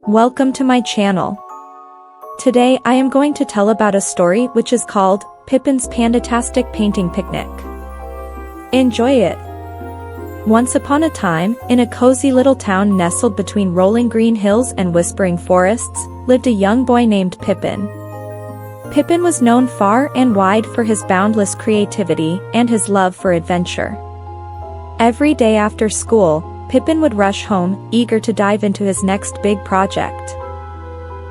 Welcome to my channel. Today I am going to tell about a story which is called Pippin's Pandatastic Painting Picnic. Enjoy it. Once upon a time, in a cozy little town nestled between rolling green hills and whispering forests, lived a young boy named Pippin. Pippin was known far and wide for his boundless creativity and his love for adventure. Every day after school, Pippin would rush home, eager to dive into his next big project.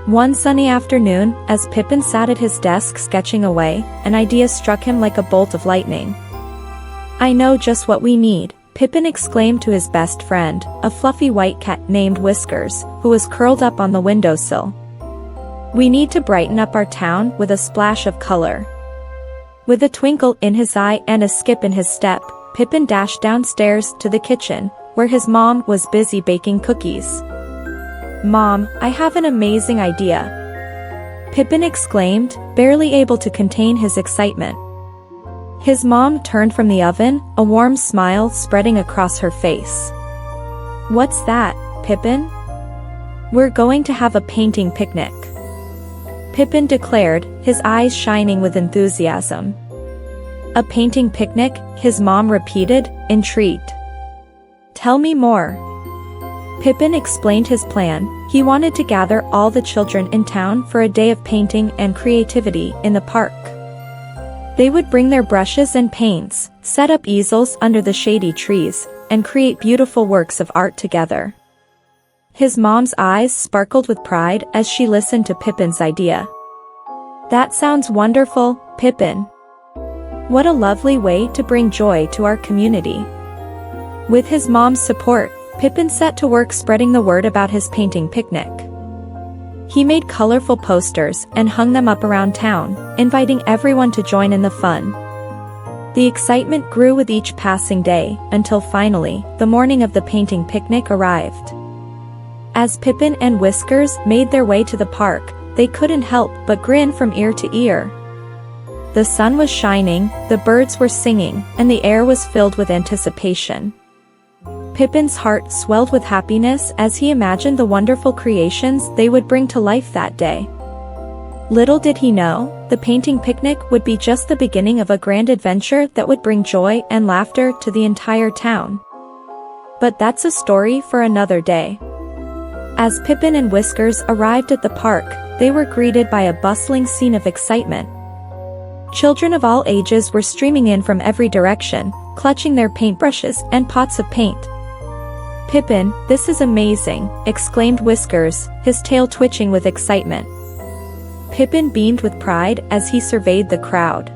One sunny afternoon, as Pippin sat at his desk sketching away, an idea struck him like a bolt of lightning. "I know just what we need," Pippin exclaimed to his best friend, a fluffy white cat named Whiskers, who was curled up on the windowsill. "We need to brighten up our town with a splash of color." With a twinkle in his eye and a skip in his step, Pippin dashed downstairs to the kitchen, where his mom was busy baking cookies. "Mom, I have an amazing idea," Pippin exclaimed, barely able to contain his excitement. His mom turned from the oven, a warm smile spreading across her face. "What's that, Pippin?" "We're going to have a painting picnic," Pippin declared, his eyes shining with enthusiasm. "A painting picnic?" his mom repeated, intrigued. "Tell me more." Pippin explained his plan. He wanted to gather all the children in town for a day of painting and creativity in the park. They would bring their brushes and paints, set up easels under the shady trees, and create beautiful works of art together. His mom's eyes sparkled with pride as she listened to Pippin's idea. "That sounds wonderful, Pippin. What a lovely way to bring joy to our community." With his mom's support, Pippin set to work spreading the word about his painting picnic. He made colorful posters and hung them up around town, inviting everyone to join in the fun. The excitement grew with each passing day, until finally, the morning of the painting picnic arrived. As Pippin and Whiskers made their way to the park, they couldn't help but grin from ear to ear. The sun was shining, the birds were singing, and the air was filled with anticipation. Pippin's heart swelled with happiness as he imagined the wonderful creations they would bring to life that day. Little did he know, the painting picnic would be just the beginning of a grand adventure that would bring joy and laughter to the entire town. But that's a story for another day. As Pippin and Whiskers arrived at the park, they were greeted by a bustling scene of excitement. Children of all ages were streaming in from every direction, clutching their paintbrushes and pots of paint. "Pippin, this is amazing," exclaimed Whiskers, his tail twitching with excitement. Pippin beamed with pride as he surveyed the crowd.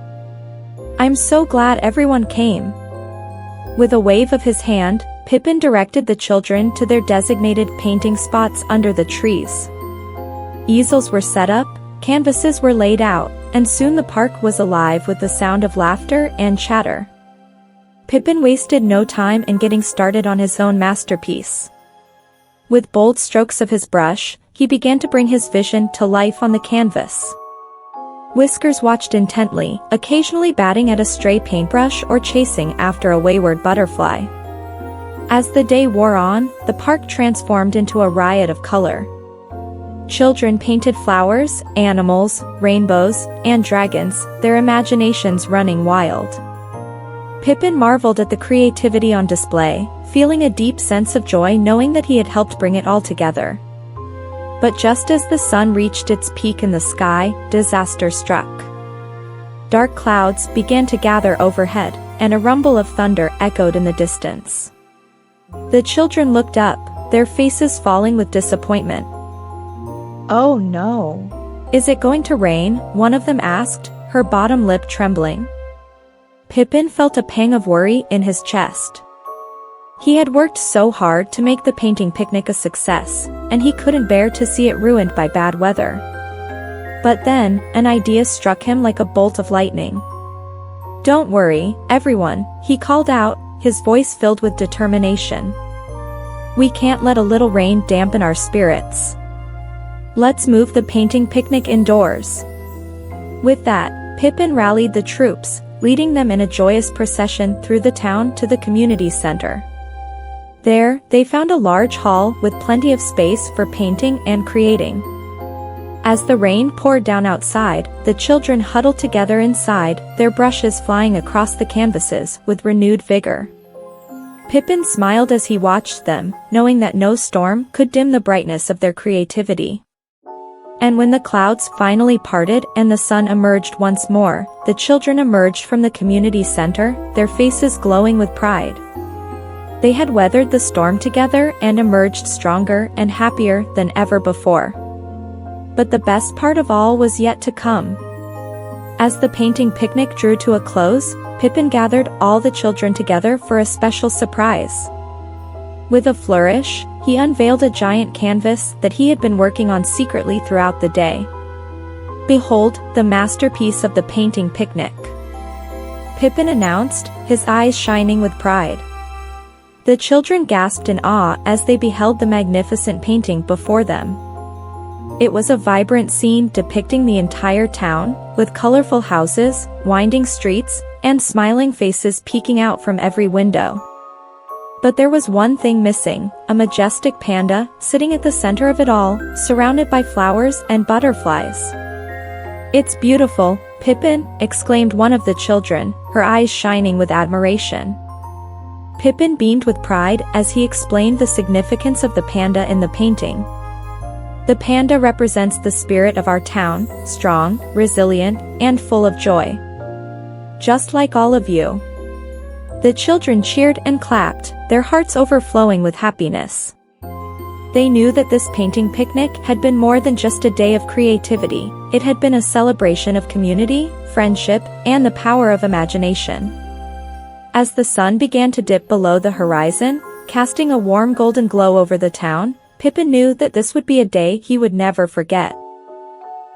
"I'm so glad everyone came." With a wave of his hand, Pippin directed the children to their designated painting spots under the trees. Easels were set up, canvases were laid out, and soon the park was alive with the sound of laughter and chatter. Pippin wasted no time in getting started on his own masterpiece. With bold strokes of his brush, he began to bring his vision to life on the canvas. Whiskers watched intently, occasionally batting at a stray paintbrush or chasing after a wayward butterfly. As the day wore on, the park transformed into a riot of color. Children painted flowers, animals, rainbows, and dragons, their imaginations running wild. Pippin marveled at the creativity on display, feeling a deep sense of joy knowing that he had helped bring it all together. But just as the sun reached its peak in the sky, disaster struck. Dark clouds began to gather overhead, and a rumble of thunder echoed in the distance. The children looked up, their faces falling with disappointment. "Oh no. Is it going to rain?" one of them asked, her bottom lip trembling. Pippin felt a pang of worry in his chest. He had worked so hard to make the painting picnic a success, and he couldn't bear to see it ruined by bad weather. But then, an idea struck him like a bolt of lightning. "Don't worry, everyone," he called out, his voice filled with determination. "We can't let a little rain dampen our spirits. Let's move the painting picnic indoors." With that, Pippin rallied the troops, leading them in a joyous procession through the town to the community center. There, they found a large hall with plenty of space for painting and creating. As the rain poured down outside, the children huddled together inside, their brushes flying across the canvases with renewed vigor. Pippin smiled as he watched them, knowing that no storm could dim the brightness of their creativity. And when the clouds finally parted and the sun emerged once more, the children emerged from the community center, their faces glowing with pride. They had weathered the storm together and emerged stronger and happier than ever before. But the best part of all was yet to come. As the painting picnic drew to a close, Pippin gathered all the children together for a special surprise. With a flourish, he unveiled a giant canvas that he had been working on secretly throughout the day. "Behold, the masterpiece of the painting picnic," Pippin announced, his eyes shining with pride. The children gasped in awe as they beheld the magnificent painting before them. It was a vibrant scene depicting the entire town, with colorful houses, winding streets, and smiling faces peeking out from every window. But there was one thing missing, a majestic panda, sitting at the center of it all, surrounded by flowers and butterflies. "It's beautiful, Pippin," exclaimed one of the children, her eyes shining with admiration. Pippin beamed with pride as he explained the significance of the panda in the painting. "The panda represents the spirit of our town, strong, resilient, and full of joy. Just like all of you." The children cheered and clapped, their hearts overflowing with happiness. They knew that this painting picnic had been more than just a day of creativity, it had been a celebration of community, friendship, and the power of imagination. As the sun began to dip below the horizon, casting a warm golden glow over the town, Pippin knew that this would be a day he would never forget.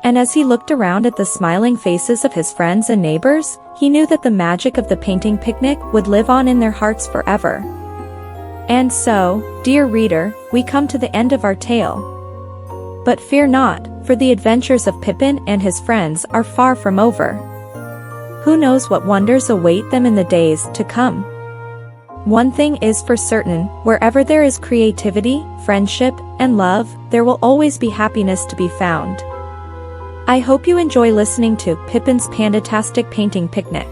And as he looked around at the smiling faces of his friends and neighbors, he knew that the magic of the painting picnic would live on in their hearts forever. And so, dear reader, we come to the end of our tale. But fear not, for the adventures of Pippin and his friends are far from over. Who knows what wonders await them in the days to come? One thing is for certain, wherever there is creativity, friendship, and love, there will always be happiness to be found. I hope you enjoy listening to Pippin's Pandatastic Painting Picnic.